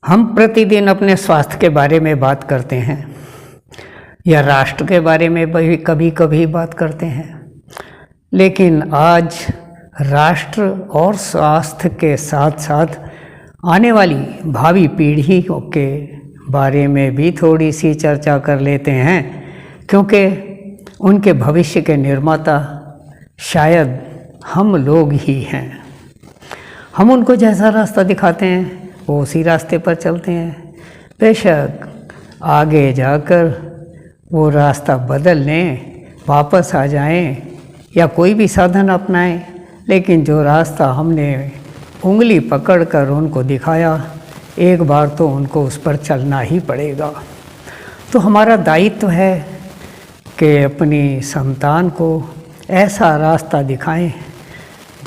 हम प्रतिदिन अपने स्वास्थ्य के बारे में बात करते हैं या राष्ट्र के बारे में भी कभी कभी बात करते हैं, लेकिन आज राष्ट्र और स्वास्थ्य के साथ साथ आने वाली भावी पीढ़ियों के बारे में भी थोड़ी सी चर्चा कर लेते हैं, क्योंकि उनके भविष्य के निर्माता शायद हम लोग ही हैं। हम उनको जैसा रास्ता दिखाते हैं वो उसी रास्ते पर चलते हैं। बेशक आगे जाकर वो रास्ता बदल लें, वापस आ जाएं या कोई भी साधन अपनाएं, लेकिन जो रास्ता हमने उंगली पकड़कर उनको दिखाया, एक बार तो उनको उस पर चलना ही पड़ेगा। तो हमारा दायित्व है कि अपनी संतान को ऐसा रास्ता दिखाएं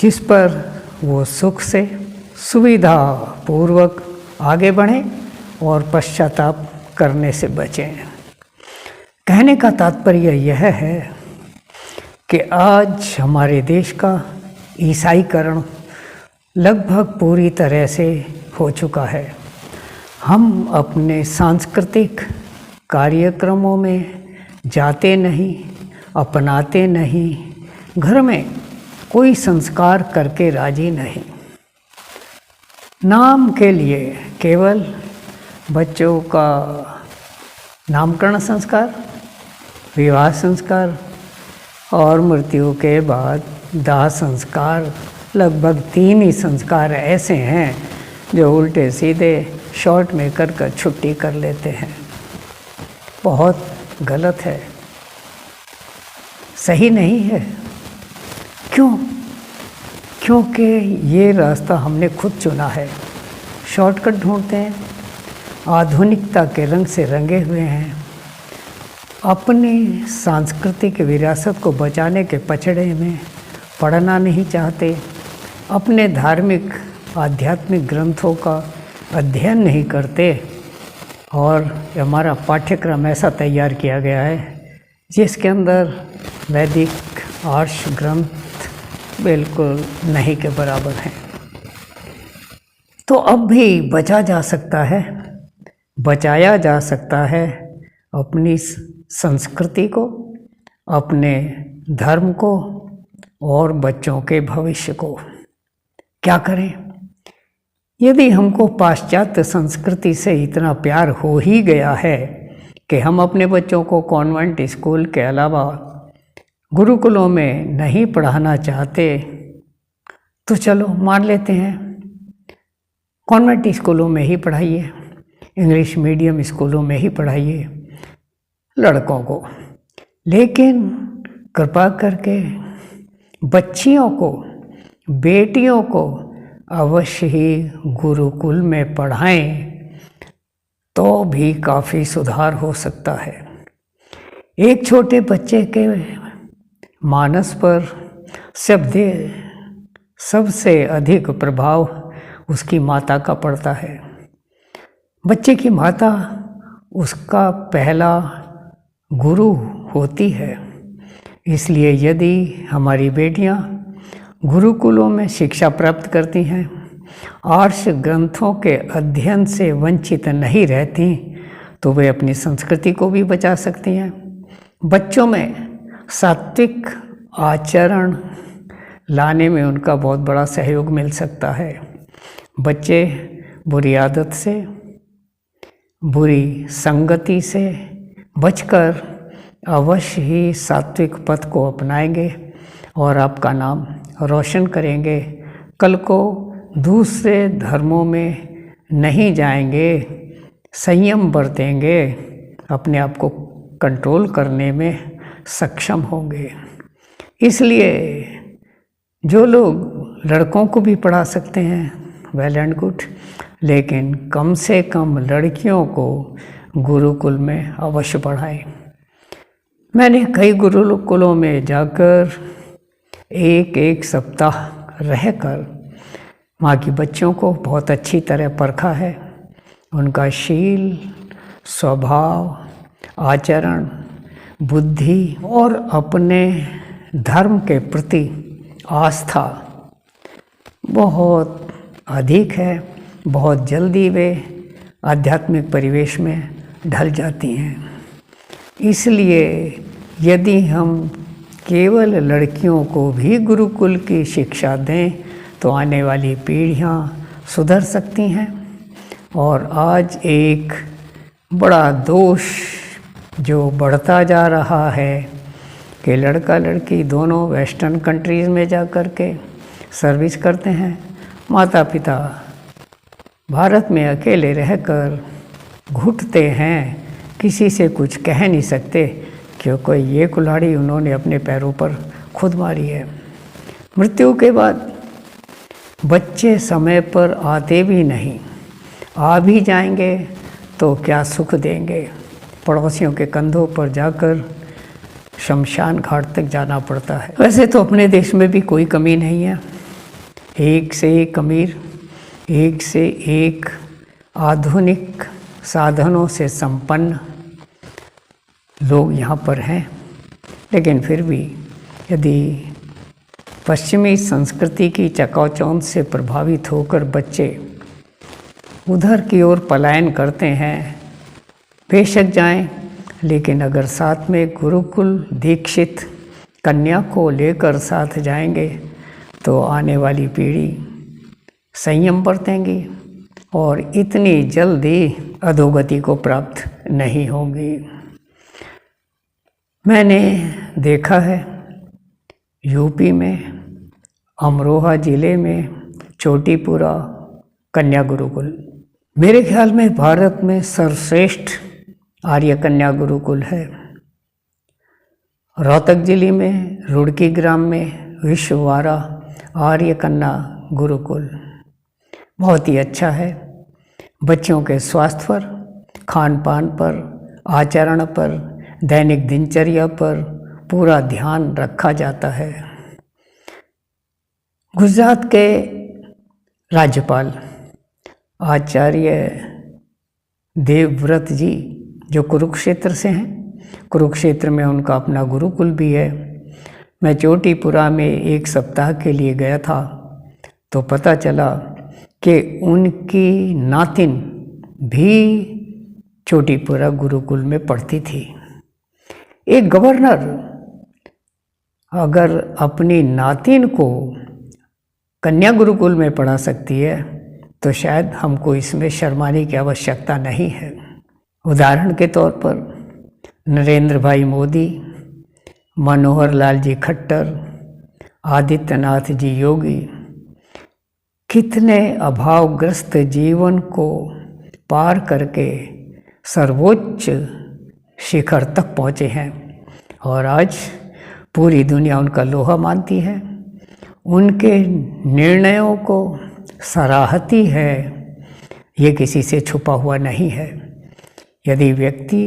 जिस पर वो सुख से सुविधा पूर्वक आगे बढ़ें और पश्चाताप करने से बचें। कहने का तात्पर्य यह है कि आज हमारे देश का ईसाईकरण लगभग पूरी तरह से हो चुका है। हम अपने सांस्कृतिक कार्यक्रमों में जाते नहीं, अपनाते नहीं, घर में कोई संस्कार करके राजी नहीं। नाम के लिए केवल बच्चों का नामकरण संस्कार, विवाह संस्कार और मृत्यु के बाद दाह संस्कार, लगभग 3 ही संस्कार ऐसे हैं जो उल्टे सीधे शॉर्ट में कर छुट्टी कर लेते हैं। बहुत गलत है, सही नहीं है। क्यों? क्योंकि ये रास्ता हमने खुद चुना है। शॉर्टकट ढूंढते हैं, आधुनिकता के रंग से रंगे हुए हैं, अपनी सांस्कृतिक विरासत को बचाने के पचड़े में पढ़ना नहीं चाहते, अपने धार्मिक आध्यात्मिक ग्रंथों का अध्ययन नहीं करते, और हमारा पाठ्यक्रम ऐसा तैयार किया गया है जिसके अंदर वैदिक आर्ष ग्रंथ बिल्कुल नहीं के बराबर हैं। तो अब भी बचा जा सकता है, बचाया जा सकता है अपनी संस्कृति को, अपने धर्म को और बच्चों के भविष्य को। क्या करें? यदि हमको पाश्चात्य संस्कृति से इतना प्यार हो ही गया है कि हम अपने बच्चों को कॉन्वेंट स्कूल के अलावा गुरुकुलों में नहीं पढ़ाना चाहते, तो चलो मान लेते हैं कॉन्वेंट स्कूलों में ही पढ़ाइए, इंग्लिश मीडियम स्कूलों में ही पढ़ाइए लड़कों को। लेकिन कृपा करके बच्चियों को, बेटियों को अवश्य ही गुरुकुल में पढ़ाएं, तो भी काफ़ी सुधार हो सकता है। एक छोटे बच्चे के मानस पर सबसे अधिक प्रभाव उसकी माता का पड़ता है। बच्चे की माता उसका पहला गुरु होती है। इसलिए यदि हमारी बेटियां गुरुकुलों में शिक्षा प्राप्त करती हैं, आर्ष ग्रंथों के अध्ययन से वंचित नहीं रहती, तो वे अपनी संस्कृति को भी बचा सकती हैं। बच्चों में सात्विक आचरण लाने में उनका बहुत बड़ा सहयोग मिल सकता है। बच्चे बुरी आदत से, बुरी संगति से बचकर अवश्य ही सात्विक पथ को अपनाएंगे और आपका नाम रोशन करेंगे। कल को दूसरे धर्मों में नहीं जाएंगे, संयम बरतेंगे, अपने आप को कंट्रोल करने में सक्षम होंगे। इसलिए जो लोग लड़कों को भी पढ़ा सकते हैं वेल एंड गुड, लेकिन कम से कम लड़कियों को गुरुकुल में अवश्य पढ़ाएं। मैंने कई गुरुकुलों में जाकर एक सप्ताह रहकर वहाँ की बच्चों को बहुत अच्छी तरह परखा है। उनका शील, स्वभाव, आचरण, बुद्धि और अपने धर्म के प्रति आस्था बहुत अधिक है। बहुत जल्दी वे आध्यात्मिक परिवेश में ढल जाती हैं। इसलिए यदि हम केवल लड़कियों को भी गुरुकुल की शिक्षा दें तो आने वाली पीढ़ियाँ सुधर सकती हैं। और आज एक बड़ा दोष जो बढ़ता जा रहा है कि लड़का लड़की दोनों वेस्टर्न कंट्रीज़ में जा कर के सर्विस करते हैं, माता पिता भारत में अकेले रहकर घुटते हैं, किसी से कुछ कह नहीं सकते क्योंकि ये कुल्हाड़ी उन्होंने अपने पैरों पर खुद मारी है। मृत्यु के बाद बच्चे समय पर आते भी नहीं, आ भी जाएंगे तो क्या सुख देंगे। पड़ोसियों के कंधों पर जाकर शमशान घाट तक जाना पड़ता है। वैसे तो अपने देश में भी कोई कमी नहीं है, एक से एक अमीर, एक से एक आधुनिक साधनों से संपन्न लोग यहाँ पर हैं। लेकिन फिर भी यदि पश्चिमी संस्कृति की चकाचौंध से प्रभावित होकर बच्चे उधर की ओर पलायन करते हैं, बेशक जाएं, लेकिन अगर साथ में गुरुकुल दीक्षित कन्या को लेकर साथ जाएंगे तो आने वाली पीढ़ी संयम बरतेंगी और इतनी जल्दी अधोगति को प्राप्त नहीं होगी। मैंने देखा है यूपी में अमरोहा ज़िले में चोटीपुरा कन्या गुरुकुल, मेरे ख्याल में भारत में सर्वश्रेष्ठ आर्य कन्या गुरुकुल है। रोहतक जिले में रुड़की ग्राम में विश्ववारा आर्य कन्या गुरुकुल बहुत ही अच्छा है। बच्चों के स्वास्थ्य पर, खान पान पर, आचरण पर, दैनिक दिनचर्या पर पूरा ध्यान रखा जाता है। गुजरात के राज्यपाल आचार्य देवव्रत जी जो कुरुक्षेत्र से हैं, कुरुक्षेत्र में उनका अपना गुरुकुल भी है। मैं चोटीपुरा में एक सप्ताह के लिए गया था तो पता चला कि उनकी नातिन भी चोटीपुरा गुरुकुल में पढ़ती थी। एक गवर्नर अगर अपनी नातिन को कन्या गुरुकुल में पढ़ा सकती है तो शायद हमको इसमें शर्माने की आवश्यकता नहीं है। उदाहरण के तौर पर नरेंद्र भाई मोदी, मनोहर लाल जी खट्टर, आदित्यनाथ जी योगी कितने अभावग्रस्त जीवन को पार करके सर्वोच्च शिखर तक पहुँचे हैं और आज पूरी दुनिया उनका लोहा मानती है, उनके निर्णयों को सराहती है। ये किसी से छुपा हुआ नहीं है। यदि व्यक्ति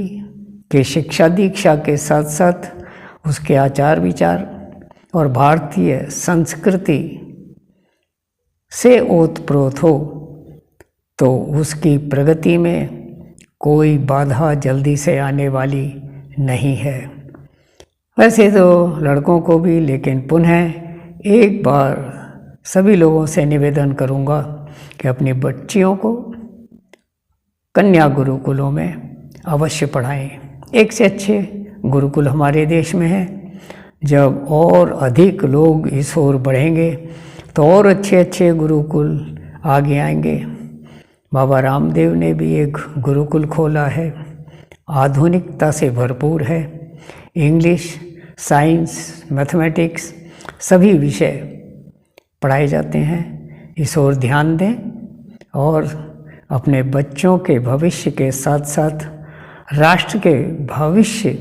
के शिक्षा दीक्षा के साथ साथ उसके आचार विचार और भारतीय संस्कृति से ओतप्रोत हो तो उसकी प्रगति में कोई बाधा जल्दी से आने वाली नहीं है। वैसे तो लड़कों को भी, लेकिन पुनः एक बार सभी लोगों से निवेदन करूंगा कि अपनी बच्चियों को कन्या गुरुकुलों में अवश्य पढ़ाएं। एक से अच्छे गुरुकुल हमारे देश में हैं। जब और अधिक लोग इस ओर बढ़ेंगे तो और अच्छे अच्छे गुरुकुल आगे आएंगे। बाबा रामदेव ने भी एक गुरुकुल खोला है, आधुनिकता से भरपूर है। इंग्लिश, साइंस, मैथमेटिक्स सभी विषय पढ़ाए जाते हैं। इस ओर ध्यान दें और अपने बच्चों के भविष्य के साथ साथ राष्ट्र के भविष्य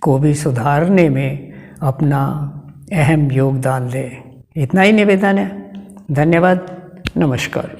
को भी सुधारने में अपना अहम योगदान दें। इतना ही निवेदन है। धन्यवाद। नमस्कार।